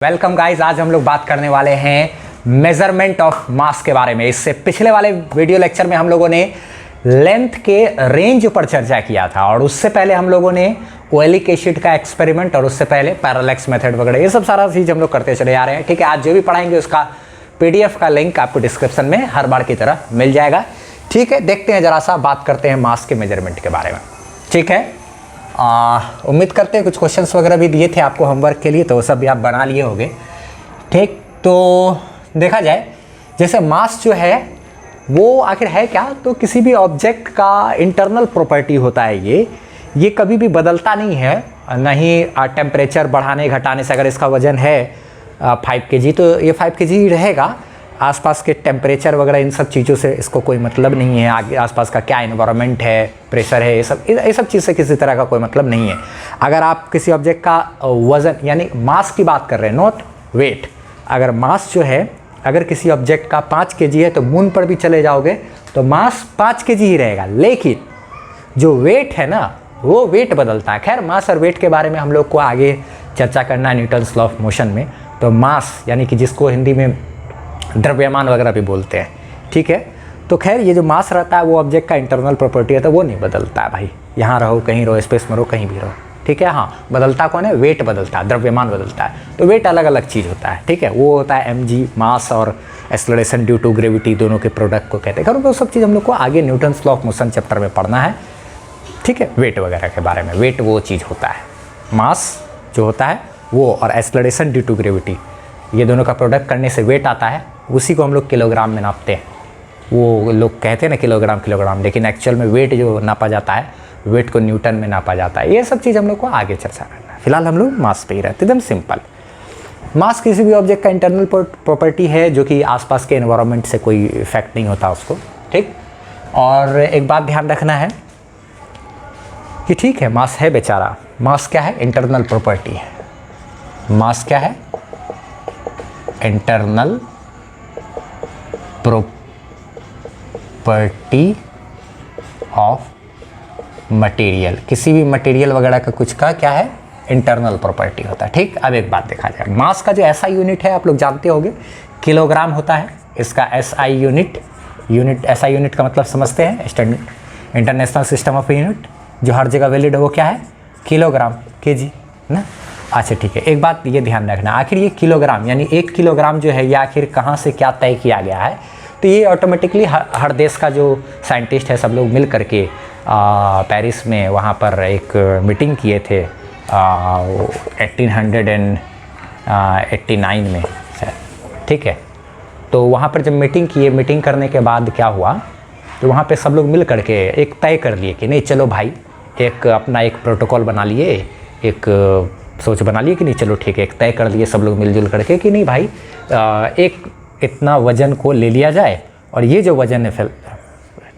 Welcome guys, आज हम लोग बात करने वाले हैं मेजरमेंट ऑफ मास के बारे में। इससे पिछले वाले वीडियो लेक्चर में हम लोगों ने लेंथ के रेंज पर चर्चा किया था और उससे पहले हम लोगों ने ओलिक एसिड का एक्सपेरिमेंट और उससे पहले पैरालैक्स मेथड वगैरह ये सब सारा चीज़ हम लोग करते चले आ रहे हैं। ठीक है, आज जो भी पढ़ाएंगे उसका PDF का लिंक आपको डिस्क्रिप्शन में हर बार की तरह मिल जाएगा। ठीक है, देखते हैं जरा सा, बात करते हैं मास के मेजरमेंट के बारे में। ठीक है, उम्मीद करते हैं कुछ क्वेश्चंस वगैरह भी दिए थे आपको होमवर्क के लिए, तो वो सब भी आप बना लिए होंगे। ठीक, तो देखा जाए जैसे मास जो है वो आखिर है क्या, तो किसी भी ऑब्जेक्ट का इंटरनल प्रॉपर्टी होता है। ये कभी भी बदलता नहीं है, ना ही टेम्परेचर बढ़ाने घटाने से। अगर इसका वजन है 5 kg तो ये 5 kg ही रहेगा। आसपास के टेम्परेचर वगैरह इन सब चीज़ों से इसको कोई मतलब नहीं है। आगे आसपास का क्या एनवायरनमेंट है, प्रेशर है, ये सब चीज़ से किसी तरह का कोई मतलब नहीं है। अगर आप किसी ऑब्जेक्ट का वज़न यानी मास की बात कर रहे हैं, नॉट वेट। अगर मास जो है, अगर किसी ऑब्जेक्ट का 5 kg है तो मून पर भी चले जाओगे तो मास 5 kg ही रहेगा, लेकिन जो वेट है ना वो वेट बदलता है। खैर, मास और वेट के बारे में हम लोग को आगे चर्चा करना है न्यूटन्स लॉ ऑफ मोशन में। तो मास यानी कि जिसको हिंदी में द्रव्यमान वगैरह भी बोलते हैं। ठीक है, तो खैर ये जो मास रहता है वो ऑब्जेक्ट का इंटरनल प्रॉपर्टी है, तो वो नहीं बदलता है भाई। यहाँ रहो, कहीं रहो, स्पेस में रहो, कहीं भी रहो। ठीक है, हाँ, बदलता कौन है? वेट बदलता है, द्रव्यमान बदलता है। तो वेट अलग अलग चीज़ होता है। ठीक है, वो होता है mg मास, और एक्सेलरेशन ड्यू टू ग्रेविटी, दोनों के प्रोडक्ट को कहते हैं। वो सब चीज़ हम लोग को आगे Newton's law of motion chapter में पढ़ना है। ठीक है, वेट वगैरह के बारे में। वेट वो चीज़ होता है, मास जो होता है वो, और एक्सेलरेशन ड्यू टू ग्रेविटी, ये दोनों का प्रोडक्ट करने से वेट आता है। उसी को हम लोग किलोग्राम में नापते हैं। वो लोग कहते हैं ना किलोग्राम, लेकिन एक्चुअल में वेट जो नापा जाता है, वेट को न्यूटन में नापा जाता है। ये सब चीज़ हम लोग को आगे चर्चा करना है। फिलहाल हम लोग मास पे ही रहते, एकदम सिंपल। मास किसी भी ऑब्जेक्ट का इंटरनल प्रॉपर्टी है जो कि आसपास के एनवायरनमेंट से कोई इफेक्ट नहीं होता उसको। ठीक, और एक बात ध्यान रखना है कि ठीक है, मास है बेचारा। मास क्या है? इंटरनल प्रॉपर्टी है। मास क्या है? Internal property of material. किसी भी मटेरियल वगैरह का कुछ का क्या है? इंटरनल प्रॉपर्टी होता है। ठीक, अब एक बात देखा जाए, मास का जो SI यूनिट है आप लोग जानते होंगे, किलोग्राम होता है। इसका SI यूनिट SI यूनिट का मतलब समझते हैं, इंटरनेशनल सिस्टम ऑफ यूनिट, जो हर जगह वैलिड है, वो क्या है? किलोग्राम, kg ना। अच्छा ठीक है, एक बात ये ध्यान रखना, आखिर ये किलोग्राम यानी 1 किलोग्राम जो है ये आखिर कहाँ से क्या तय किया गया है? तो ये ऑटोमेटिकली हर देश का जो साइंटिस्ट है सब लोग मिल करके पेरिस में वहाँ पर एक मीटिंग किए थे 1889 में। ठीक है, तो वहाँ पर जब मीटिंग करने के बाद क्या हुआ, तो वहाँ पे सब लोग मिल करके एक तय कर लिए कि नहीं चलो भाई, एक अपना एक प्रोटोकॉल बना लिए, एक सोच बना लिए कि नहीं चलो ठीक है, एक तय कर लिए सब लोग मिलजुल करके कि नहीं भाई, एक इतना वज़न को ले लिया जाए और ये जो वज़न है फिर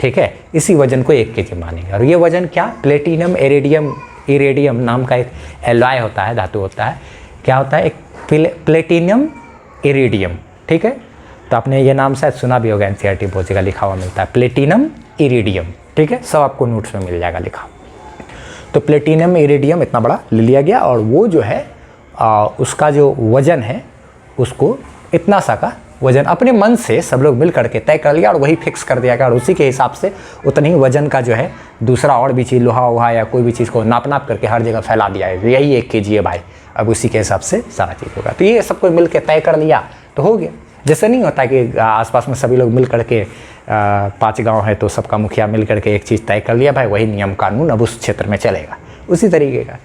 ठीक है, इसी वज़न को 1 kg मानेंगे। और ये वज़न क्या? प्लेटिनम इरेडियम नाम का एक एलॉय होता है, धातु होता है। क्या होता है? एक प्लेटिनम इरेडियम। ठीक है, तो आपने ये नाम शायद सुना भी होगा, NCERT बहुत जगह लिखा हुआ मिलता है, प्लेटिनम इरेडियम। ठीक है, सब आपको नोट्स में मिल जाएगा लिखा। तो प्लेटिनम इरेडियम इतना बड़ा ले लिया गया और वो जो है उसका जो वज़न है उसको इतना सा का वज़न अपने मन से सब लोग मिल करके तय कर लिया और वही फिक्स कर दिया गया, और उसी के हिसाब से उतनी वज़न का जो है दूसरा और भी चीज़, लोहा वहा या कोई भी चीज़ को नाप करके हर जगह फैला दिया है। यही 1 kg है भाई, अब उसी के हिसाब से सारा चीज़ होगा। तो ये सबको मिल के तय कर लिया तो हो गया। जैसे नहीं होता कि आसपास में सभी लोग मिल करके 5 गांव है तो सबका मुखिया मिल करके एक चीज़ तय कर लिया, भाई वही नियम कानून अब उस क्षेत्र में चलेगा, उसी तरीके का,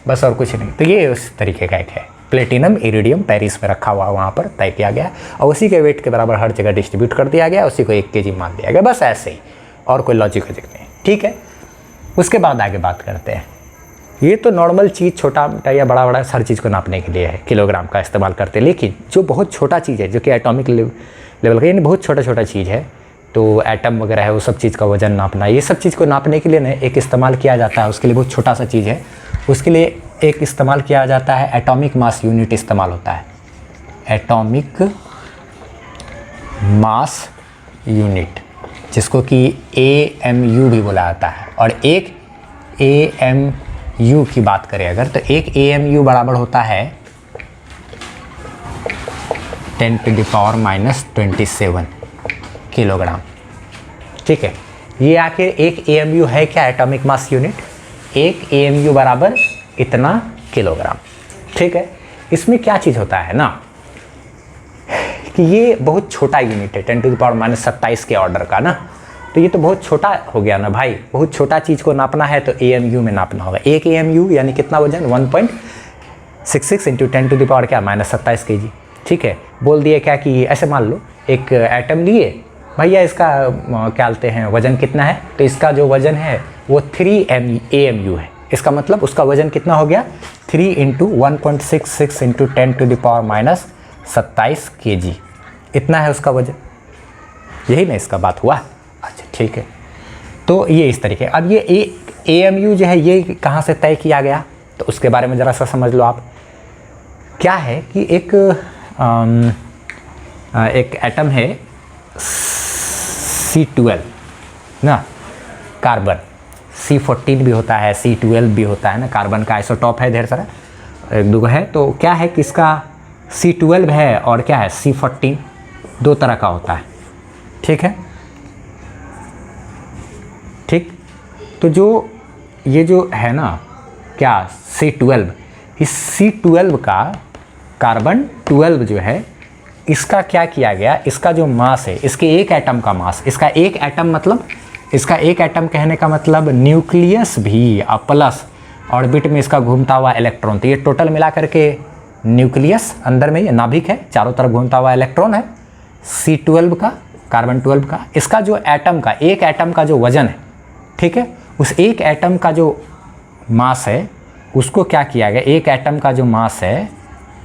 बस और कुछ नहीं। तो ये उस तरीके का एक है, प्लेटिनम इरिडियम पेरिस में रखा हुआ, वहाँ पर तय किया गया और उसी के वेट के बराबर हर जगह डिस्ट्रीब्यूट कर दिया गया, उसी को 1 kg मान दिया गया, बस ऐसे ही, और कोई लॉजिक नहीं। ठीक है, उसके बाद आगे बात करते हैं। ये तो नॉर्मल चीज़, छोटा मोटा या बड़ा हर चीज़ को नापने के लिए है, किलोग्राम का इस्तेमाल करते हैं। लेकिन जो बहुत छोटा चीज़ है, जो कि एटॉमिक लेवल का यानी बहुत छोटा चीज़ है, तो एटम वगैरह है, वो सब चीज़ का वज़न नापना, ये सब चीज़ को नापने के लिए ना एक इस्तेमाल किया जाता है, उसके लिए बहुत छोटा सा चीज़ है, उसके लिए एक इस्तेमाल किया जाता है एटॉमिक मास यूनिट इस्तेमाल होता है, एटॉमिक मास यूनिट, जिसको कि AMU भी बोला जाता है। और एक AMU की बात करें अगर, तो एक AMU बराबर होता है 10⁻⁻27 किलोग्राम। ठीक है, ये आखिर एक AMU है क्या, एटॉमिक मास यूनिट? एक AMU बराबर इतना किलोग्राम। ठीक है, इसमें क्या चीज़ होता है ना कि ये बहुत छोटा यूनिट है, 10⁻⁻27 के ऑर्डर का ना, तो ये तो बहुत छोटा हो गया ना भाई। बहुत छोटा चीज़ को नापना है तो AMU में नापना होगा। एक AMU यानी कितना वजन, 1.66 इंटू 10⁻⁻27 kg। ठीक है, बोल दिए क्या कि ऐसे मान लो एक एटम लिए भैया, इसका क्या बोलते हैं वज़न कितना है, तो इसका जो वज़न है वो 3 AMU है। इसका मतलब उसका वज़न कितना हो गया, 3 इंटू 1.66 इंटू 10⁻⁻27 kg, इतना है उसका वज़न। यही ना इसका बात हुआ। अच्छा ठीक है, तो ये इस तरीके। अब ये AMU जो है ये कहाँ से तय किया गया, तो उसके बारे में ज़रा सा समझ लो आप। क्या है कि एक एटम है C12 ना, कार्बन, C14 भी होता है, C12 भी होता है ना, कार्बन का आइसोटॉप है ढेर सारा, एक दो है। तो क्या है कि इसका C12 है और क्या है C14, दो तरह का होता है। ठीक है, ठीक। तो जो ये जो है ना क्या C12, इस C12 का कार्बन 12 जो है, इसका क्या किया गया, इसका जो मास है, इसके एक एटम का मास, इसका एक एटम मतलब, इसका एक एटम कहने का मतलब न्यूक्लियस भी प्लस ऑर्बिट में इसका घूमता हुआ इलेक्ट्रॉन, तो ये टोटल मिला करके न्यूक्लियस अंदर में ये नाभिक है, चारों तरफ घूमता हुआ इलेक्ट्रॉन है C12 का, कार्बन 12 का। इसका जो एटम का, एक एटम का जो वजन है, ठीक है, उस एक एटम का जो मास है उसको क्या किया गया, एक एटम का जो मास है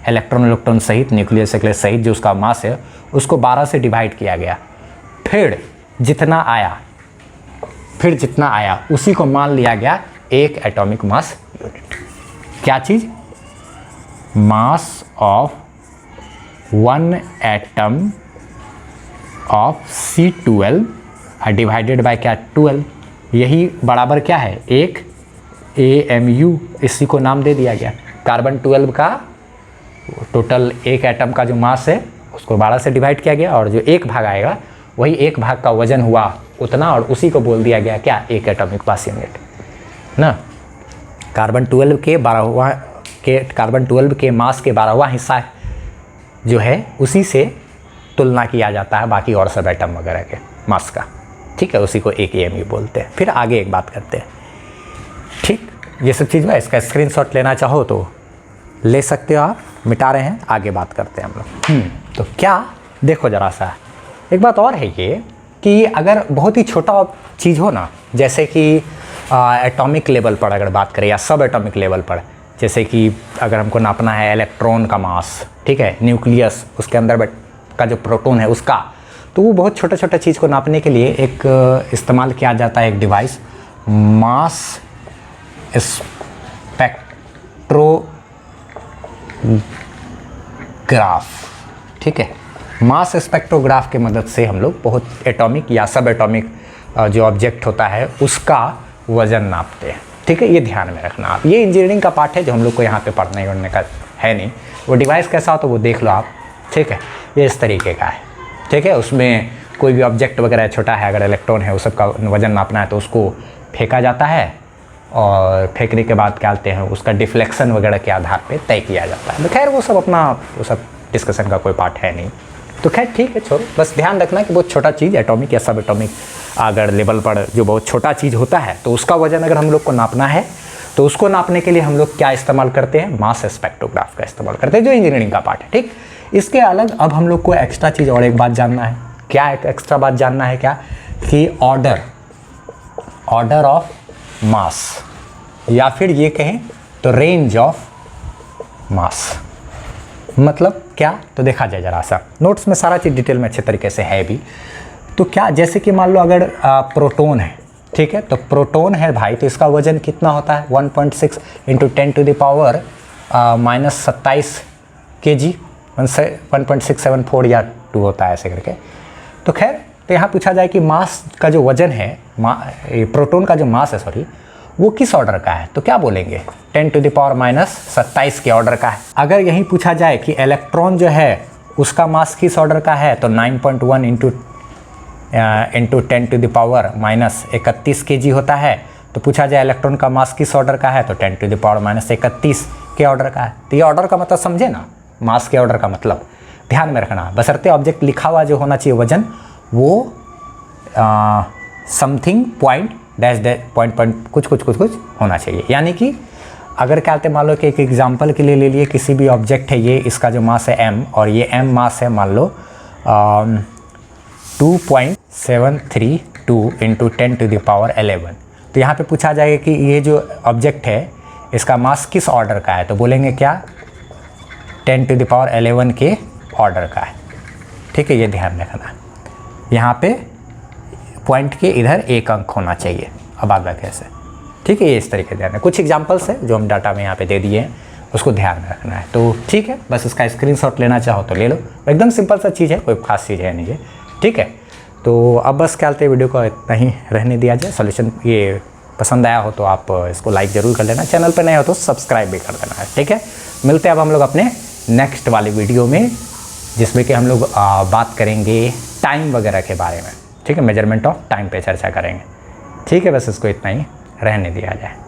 इलेक्ट्रॉन सहित, न्यूक्लियस सहित जो उसका मास है, उसको 12 से डिवाइड किया गया। फिर जितना आया उसी को मान लिया गया एक एटॉमिक मास यूनिट। क्या चीज़, mass of one atom of C12 divided by क्या, 12, यही बराबर क्या है, एक AMU, इसी को नाम दे दिया गया। कार्बन 12 का टोटल एक एटम का जो मास है उसको 12 से डिवाइड किया गया, और जो एक भाग आएगा वही एक भाग का वजन हुआ उतना, और उसी को बोल दिया गया क्या, एक एटॉमिक मास यूनिट ना। कार्बन 12 के मास के 12वां हिस्सा जो है उसी से तुलना किया जाता है बाकी और सब एटम वगैरह के मास का। ठीक है, उसी को एक AMU बोलते हैं। फिर आगे एक बात करते हैं। ठीक, ये सब चीज़ में इसका स्क्रीनशॉट लेना चाहो तो ले सकते हो आप, मिटा रहे हैं, आगे बात करते हैं हम लोग। तो क्या देखो ज़रा सा, एक बात और है ये कि अगर बहुत ही छोटा चीज़ हो ना, जैसे कि एटॉमिक लेवल पर अगर बात करें या सब एटॉमिक लेवल पर, जैसे कि अगर हमको नापना है इलेक्ट्रॉन का मास, ठीक है, न्यूक्लियस उसके अंदर का जो प्रोटॉन है उसका, तो वो बहुत छोटा छोटा चीज़ को नापने के लिए एक इस्तेमाल किया जाता है एक डिवाइस, मास स्पेक्ट्रोग्राफ। ठीक है, मास स्पेक्ट्रोग्राफ के मदद से हम लोग बहुत एटॉमिक या सब एटॉमिक जो ऑब्जेक्ट होता है उसका वज़न नापते हैं। ठीक है, ये ध्यान में रखना आप। ये इंजीनियरिंग का पार्ट है जो हम लोग को यहाँ पे पढ़ने वढ़ने का है नहीं। वो डिवाइस कैसा हो तो वो देख लो आप। ठीक है, ये इस तरीके का है। ठीक है, उसमें कोई भी ऑब्जेक्ट वगैरह छोटा है, अगर इलेक्ट्रॉन है उस सब का वज़न नापना है तो उसको फेंका जाता है, और फेंकने के बाद क्या कहते हैं उसका डिफ्लेक्शन वगैरह के आधार पे तय किया जाता है। तो खैर वो सब डिस्कशन का कोई पार्ट है नहीं। तो खैर ठीक है, छोड़ो, बस ध्यान रखना कि बहुत छोटा चीज़ एटॉमिक या सब एटॉमिक अगर लेवल पर जो बहुत छोटा चीज़ होता है तो उसका वजन अगर हम लोग को नापना है तो उसको नापने के लिए हम लोग क्या इस्तेमाल करते हैं, मास स्पेक्ट्रोग्राफ का इस्तेमाल करते हैं, जो इंजीनियरिंग का पार्ट है। ठीक, इसके अलग अब हम लोग को एक्स्ट्रा चीज़ और एक बात जानना है। क्या एक एक्स्ट्रा बात जानना है, क्या कि ऑर्डर ऑफ मास, या फिर ये कहें तो रेंज ऑफ मास। मतलब क्या, तो देखा जाए जरा सा, नोट्स में सारा चीज़ डिटेल में अच्छे तरीके से है भी। तो क्या, जैसे कि मान लो अगर प्रोटॉन है, ठीक है, तो प्रोटॉन है भाई, तो इसका वजन कितना होता है, 1.6 इंटू 10⁻⁻27 kg, 1.674 या 2 होता है ऐसे करके। तो खैर, तो यहाँ पूछा जाए कि मास का जो वजन है, प्रोटॉन का जो मास है सॉरी, वो किस ऑर्डर का है, तो क्या बोलेंगे, 10⁻⁻27 के ऑर्डर का है। अगर यही पूछा जाए कि इलेक्ट्रॉन जो है उसका मास किस ऑर्डर का है, तो 9.1 into 10 to the power minus 31 kg होता है। तो पूछा जाए इलेक्ट्रॉन का मास किस ऑर्डर का है, तो 10 टू द पावर माइनस 31 के ऑर्डर का है। तो ये ऑर्डर का मतलब समझे ना, मास के ऑर्डर का मतलब ध्यान में रखना। बशर्ते ऑब्जेक्ट लिखा हुआ जो होना चाहिए वजन, वो something point dash dash point कुछ होना चाहिए। यानी कि अगर क्या कहते मान लो कि एक एग्जांपल के लिए ले लिए, किसी भी ऑब्जेक्ट है ये, इसका जो मास है m और ये m मास है मान लो 2.732 इंटू 10 टू द पावर 11। तो यहाँ पे पूछा जाएगा कि ये जो ऑब्जेक्ट है इसका मास किस ऑर्डर का है, तो बोलेंगे क्या 10 टू द पावर 11 के ऑर्डर का है। ठीक है, ये ध्यान रखना। यहाँ पे पॉइंट के इधर एक अंक होना चाहिए, अब आगे कैसे। ठीक है, ये इस तरीके से ध्यान है। कुछ एग्जांपल्स है जो हम डाटा में यहाँ पे दे दिए हैं, उसको ध्यान में रखना है। तो ठीक है, बस इसका स्क्रीनशॉट लेना चाहो तो ले लो, एकदम सिंपल सा चीज़ है, कोई खास चीज़ है नहीं है। ठीक है, तो अब बस क्या कहते हैं वीडियो को इतना ही रहने दिया जाए। सॉल्यूशन ये पसंद आया हो तो आप इसको लाइक ज़रूर कर लेना, चैनल पर नए हो तो सब्सक्राइब भी कर देना है। ठीक है, मिलते हैं अब हम लोग अपने नेक्स्ट वाली वीडियो में, जिसमें कि हम लोग बात करेंगे टाइम वगैरह के बारे में। ठीक है, मेजरमेंट ऑफ टाइम पे चर्चा करेंगे। ठीक है, बस इसको इतना ही रहने दिया जाए।